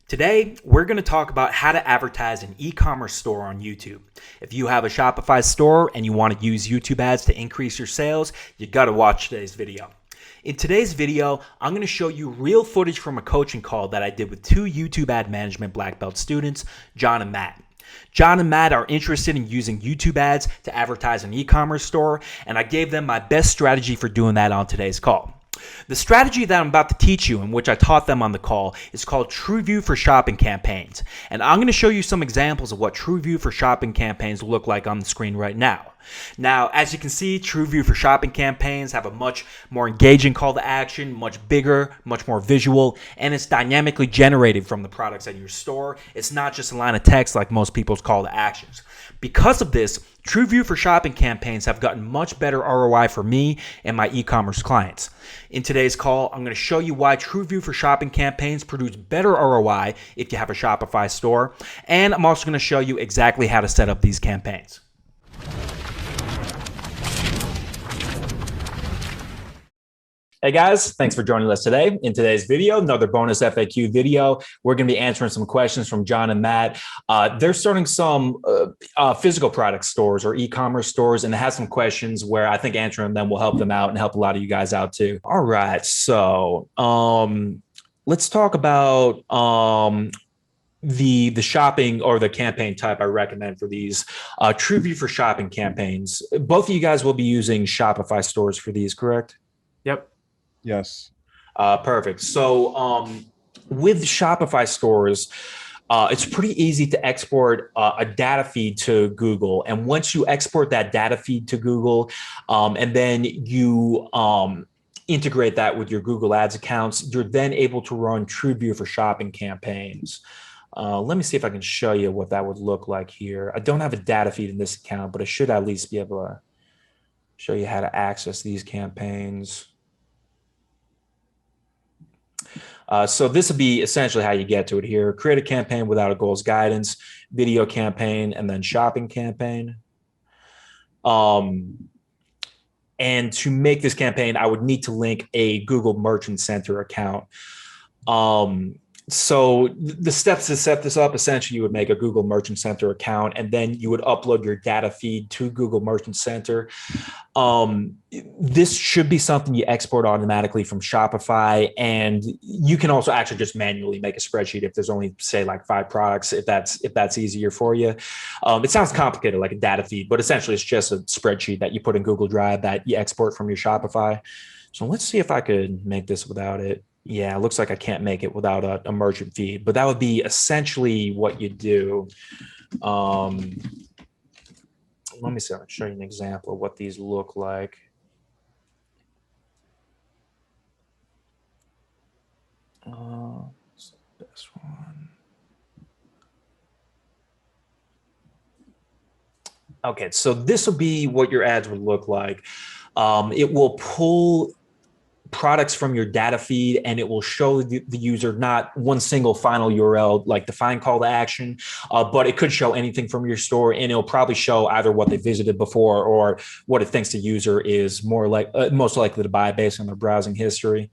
Today, we're going to talk about how to advertise an e-commerce store on YouTube. If you have a Shopify store and you want to use YouTube ads to increase your sales, you got to watch today's video. In today's video, I'm going to show you real footage from a coaching call that I did with two YouTube ad management black belt students, John and Matt. John and Matt are interested in using YouTube ads to advertise an e-commerce store, and I gave them my best strategy for doing that on today's call. The strategy that I'm about to teach you, and which I taught them on the call, is called TrueView for shopping campaigns. And I'm going to show you some examples of what TrueView for shopping campaigns look like on the screen right now. Now, as you can see, TrueView for shopping campaigns have a much more engaging call to action, much bigger, much more visual, and it's dynamically generated from the products at your store. It's not just a line of text like most people's call to actions. Because of this, TrueView for shopping campaigns have gotten much better ROI for me and my e-commerce clients. In today's call, I'm going to show you why TrueView for shopping campaigns produce better ROI if you have a Shopify store, and I'm also going to show you exactly how to set up these campaigns. Hey guys, thanks for joining us today. In today's video, another bonus FAQ video, we're going to be answering some questions from John and Matt. They're starting some physical product stores or e-commerce stores, and it has some questions where I think answering them will help them out and help a lot of you guys out too. All right, so let's talk about the shopping or the campaign type I recommend for these TrueView for shopping campaigns. Both of you guys will be using Shopify stores for these, correct? Yep. Yes. Perfect. So with Shopify stores, it's pretty easy to export a data feed to Google. And once you export that data feed to Google, and then you integrate that with your Google Ads accounts, you're then able to run TrueView for shopping campaigns. Let me see if I can show you what that would look like here. I don't have a data feed in this account, but I should at least be able to show you how to access these campaigns. So this would be essentially how you get to it here. Create a campaign without a goals guidance, video campaign, and then shopping campaign. And to make this campaign, I would need to link a Google Merchant Center account. So the steps to set this up, essentially you would make a Google Merchant Center account, and then you would upload your data feed to Google Merchant Center. This should be something you export automatically from Shopify, and you can also actually just manually make a spreadsheet if there's only, say, like 5 products, if that's easier for you. It sounds complicated like a data feed, but essentially it's just a spreadsheet that you put in Google Drive that you export from your Shopify. So let's see if I could make this without it. Yeah, it looks like I can't make it without a merchant feed, but that would be essentially what you do. Let me see, I'll show you an example of what these look like. What's this one? Okay, so this will be what your ads would look like. It will pull products from your data feed, and it will show the user not one single final URL like define call to action, but it could show anything from your store, and it'll probably show either what they visited before or what it thinks the user is most likely to buy based on their browsing history.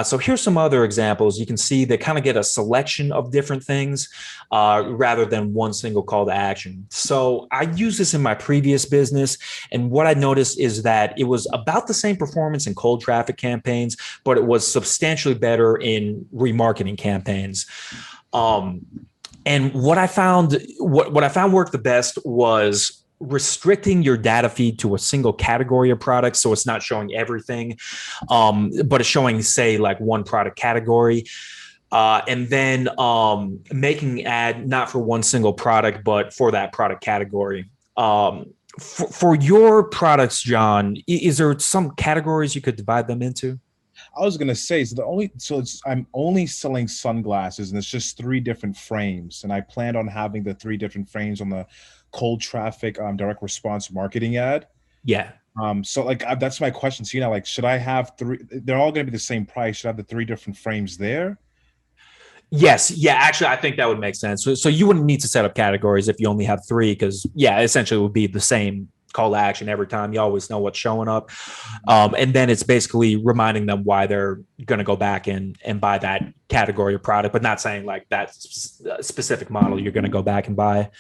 So here's some other examples. You can see they kind of get a selection of different things rather than one single call to action. So I used this in my previous business, and what I noticed is that it was about the same performance in cold traffic campaigns, but it was substantially better in remarketing campaigns. And what I found worked the best was restricting your data feed to a single category of products, so it's not showing everything, but it's showing, say, like one product category, and then making an ad not for one single product, but for that product category. For your products, John, is there some categories you could divide them into? I was gonna say, I'm only selling sunglasses, and it's just 3 different frames, and I planned on having the 3 different frames on the cold traffic direct response marketing ad. Yeah. So like that's my question. So like, should I have 3? They're all going to be the same price. Should I have the 3 different frames there? Yes. Yeah. Actually, I think that would make sense. So you wouldn't need to set up categories if you only have 3, because essentially it would be the same call to action every time. You always know what's showing up. And then it's basically reminding them why they're going to go back and buy that category of product, but not saying like that specific model you're going to go back and buy.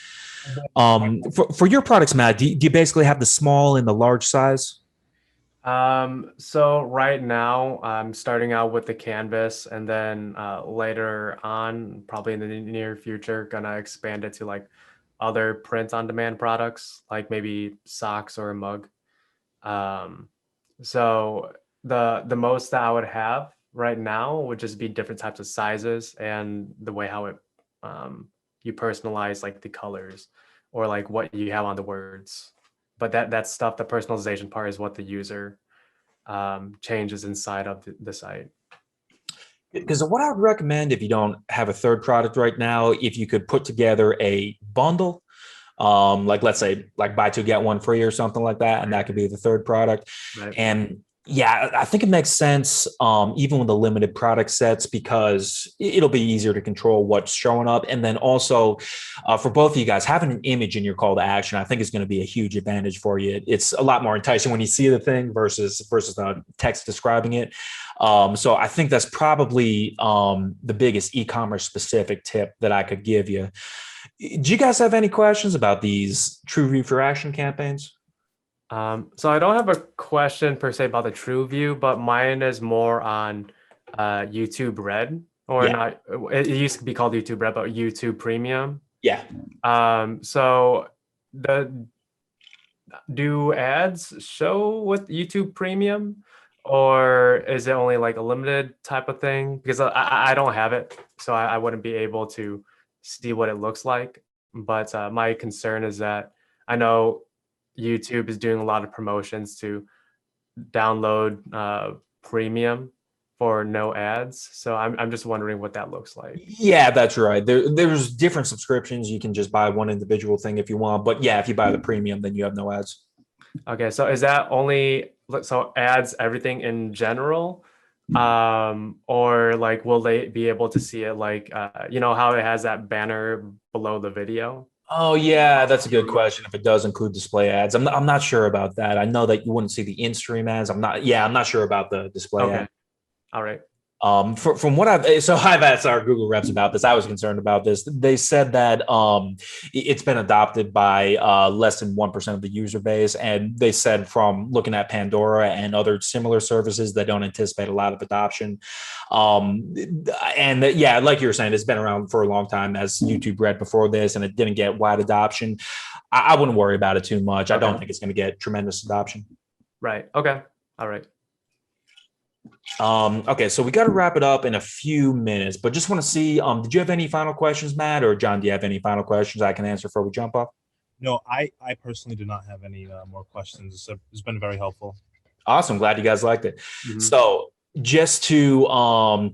For your products, Matt, do you basically have the small and the large size? So right now I'm starting out with the canvas, and then later on, probably in the near future, gonna expand it to like other print on demand products, like maybe socks or a mug. Um, so the most that I would have right now would just be different types of sizes and the way how it you personalize like the colors or like what you have on the words. But that stuff, the personalization part, is what the user changes inside of the site. Because what I would recommend, if you don't have a third product right now, if you could put together a bundle, like let's say like buy two get one free or something like that, and that could be the third product. Right. And yeah, I think it makes sense, even with the limited product sets, because it'll be easier to control what's showing up. And then also for both of you guys, having an image in your call to action, I think is going to be a huge advantage for you. It's a lot more enticing when you see the thing versus the text describing it. So I think that's probably the biggest e-commerce specific tip that I could give you. Do you guys have any questions about these True View for Action campaigns? So I don't have a question per se about the True View, but mine is more on YouTube Red, or not. It used to be called YouTube Red, but YouTube Premium. Yeah. So do ads show with YouTube Premium, or is it only like a limited type of thing? Because I don't have it, so I wouldn't be able to see what it looks like. But my concern is that I know YouTube is doing a lot of promotions to download premium for no ads. So I'm just wondering what that looks like. Yeah, that's right. There's different subscriptions. You can just buy one individual thing if you want. But yeah, if you buy the premium, then you have no ads. Okay, so is that only so ads everything in general? Or like will they be able to see it like you know how it has that banner below the video? Oh yeah, that's a good question. If it does include display ads, I'm not sure about that. I know that you wouldn't see the in-stream ads. I'm not sure about the display Okay. ad. All right. From what I've asked our Google reps about this. I was concerned about this. They said that it's been adopted by less than 1% of the user base, and they said from looking at Pandora and other similar services, they don't anticipate a lot of adoption. And yeah, like you were saying, it's been around for a long time as YouTube Red before this, and it didn't get wide adoption. I wouldn't worry about it too much. I don't think it's going to get tremendous adoption. Right. Okay. All right. Okay, so we got to wrap it up in a few minutes, but just want to see, did you have any final questions, Matt, or John, do you have any final questions I can answer before we jump off? No, I personally do not have any more questions. It's been very helpful. Awesome. Glad you guys liked it. Mm-hmm. So just to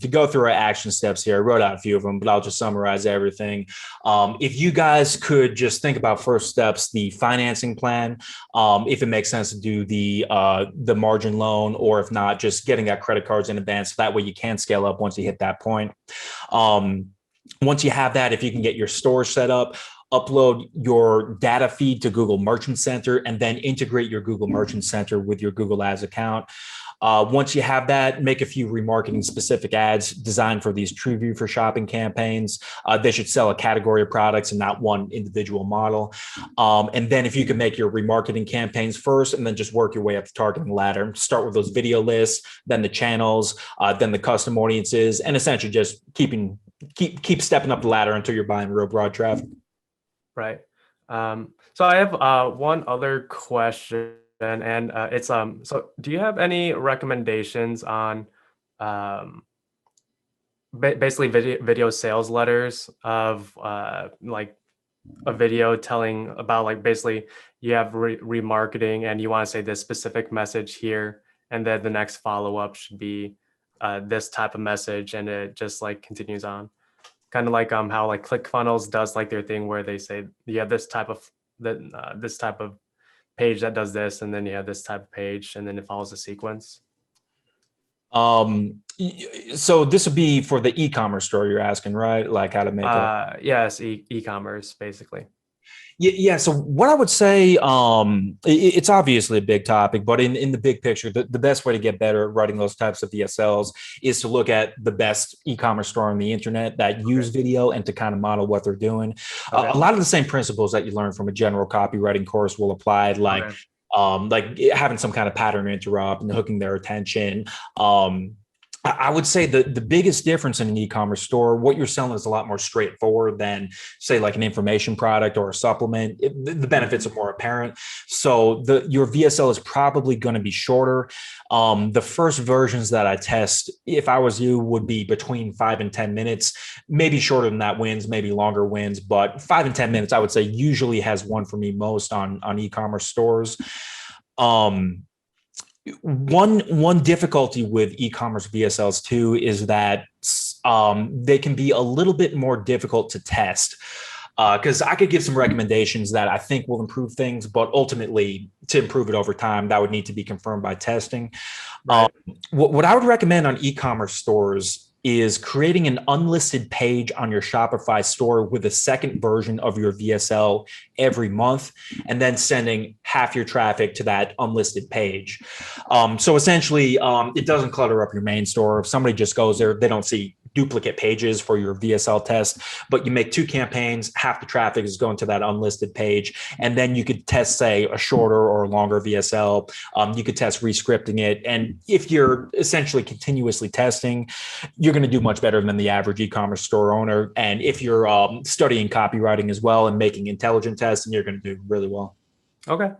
go through our action steps here, I wrote out a few of them, but I'll just summarize everything. If you guys could just think about first steps, the financing plan, if it makes sense to do the margin loan, or if not, just getting that credit cards in advance. So that way you can scale up once you hit that point. Once you have that, if you can get your store set up, upload your data feed to Google Merchant Center, and then integrate your Google Merchant Center with your Google Ads account. Once you have that, make a few remarketing specific ads designed for these True View for shopping campaigns. They should sell a category of products and not one individual model. And then if you can make your remarketing campaigns first, and then just work your way up the targeting ladder. Start with those video lists, then the channels, then the custom audiences, and essentially just keep stepping up the ladder until you're buying real broad traffic. Right. So I have one other question. And it's so do you have any recommendations on basically video sales letters of like a video telling about like basically you have remarketing and you want to say this specific message here, and then the next follow-up should be this type of message, and it just like continues on, kind of like how like ClickFunnels does like their thing where they say you have this type of page that does this, and then you have this type of page, and then it follows a sequence. So this would be for the e-commerce store you're asking, right? Like how to make yes, e-commerce basically. Yeah. So what I would say, it's obviously a big topic, but in the big picture, the best way to get better at writing those types of VSLs is to look at the best e-commerce store on the internet that use video and to kind of model what they're doing. A lot of the same principles that you learn from a general copywriting course will apply, like having some kind of pattern interrupt and hooking their attention. I would say the biggest difference in an e-commerce store, what you're selling is a lot more straightforward than, say, like an information product or a supplement. The benefits are more apparent. So your VSL is probably going to be shorter. The first versions that I test, if I was you, would be between 5 and 10 minutes. Maybe shorter than that wins, maybe longer wins, but 5 and 10 minutes, I would say, usually has won for me most on e-commerce stores. One difficulty with e-commerce VSLs too is that they can be a little bit more difficult to test, because I could give some recommendations that I think will improve things, but ultimately to improve it over time, that would need to be confirmed by testing. Right. What I would recommend on e-commerce stores is creating an unlisted page on your Shopify store with a second version of your VSL every month, and then sending half your traffic to that unlisted page. So essentially, it doesn't clutter up your main store. If somebody just goes there, they don't see duplicate pages for your VSL test, but you make 2 campaigns, half the traffic is going to that unlisted page. And then you could test, say, a shorter or longer VSL. You could test rescripting it. And if you're essentially continuously testing, you're going to do much better than the average e-commerce store owner. And if you're studying copywriting as well and making intelligent tests, then you're going to do really well. Okay.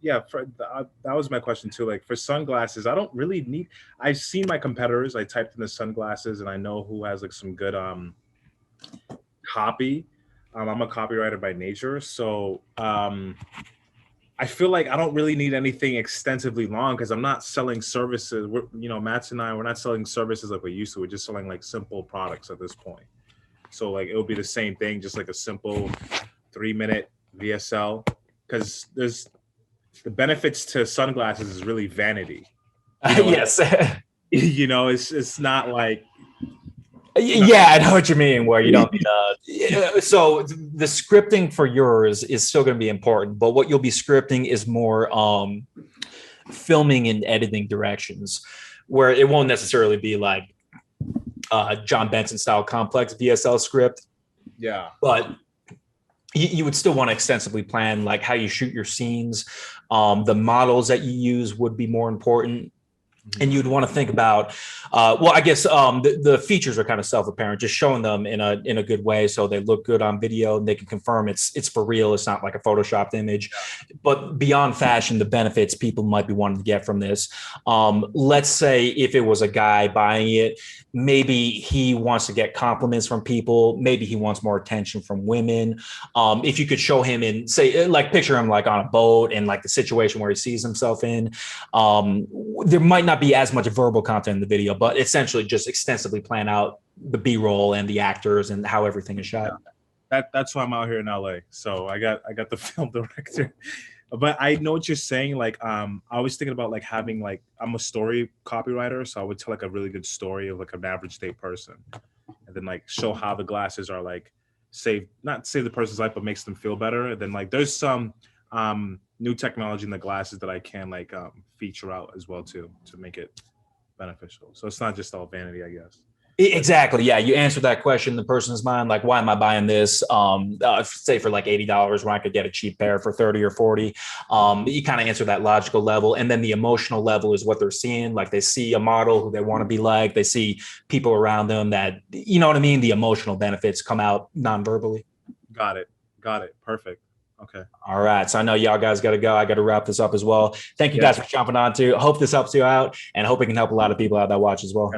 Yeah. That was my question too. Like for sunglasses, I don't really need, I've seen my competitors. I typed in the sunglasses and I know who has like some good copy. I'm a copywriter by nature. So I feel like I don't really need anything extensively long because I'm not selling services. Matt and I, we're not selling services like we used to. We're just selling like simple products at this point. So like, it'll be the same thing, just like a simple 3-minute VSL, because the benefits to sunglasses is really vanity. Yes. It's not like. Yeah, I know what you mean, where you don't so the scripting for yours is still going to be important, but what you'll be scripting is more filming and editing directions, where it won't necessarily be like John Benson style complex VSL script. Yeah. But you would still want to extensively plan like how you shoot your scenes. The models that you use would be more important. And you'd want to think about, I guess the features are kind of self-apparent, just showing them in a good way so they look good on video and they can confirm it's for real. It's not like a photoshopped image. But beyond fashion, the benefits people might be wanting to get from this. Let's say if it was a guy buying it, maybe he wants to get compliments from people. Maybe he wants more attention from women. If you could show him in, say, like picture him like on a boat and like the situation where he sees himself in, there might not be as much verbal content in the video, but essentially just extensively plan out the B-roll and the actors and how everything is shot. That's why I'm out here in LA. So I got the film director. But I know what you're saying. Like, I was thinking about like having like, I'm a story copywriter, so I would tell like a really good story of like an average day person, and then like show how the glasses are like not save the person's life, but makes them feel better. And then like there's some new technology in the glasses that I can like feature out as well too to make it beneficial. So it's not just all vanity, I guess. Exactly. Yeah. You answered that question in the person's mind. Like, why am I buying this? Say for like $80 when I could get a cheap pair for 30 or 40. You kind of answer that logical level. And then the emotional level is what they're seeing. Like they see a model who they want to be like, they see people around them that, you know what I mean? The emotional benefits come out non-verbally. Got it. Perfect. Okay. All right. So I know y'all guys got to go. I got to wrap this up as well. Thank you guys for jumping on too. I hope this helps you out and I hope it can help a lot of people out that watch as well.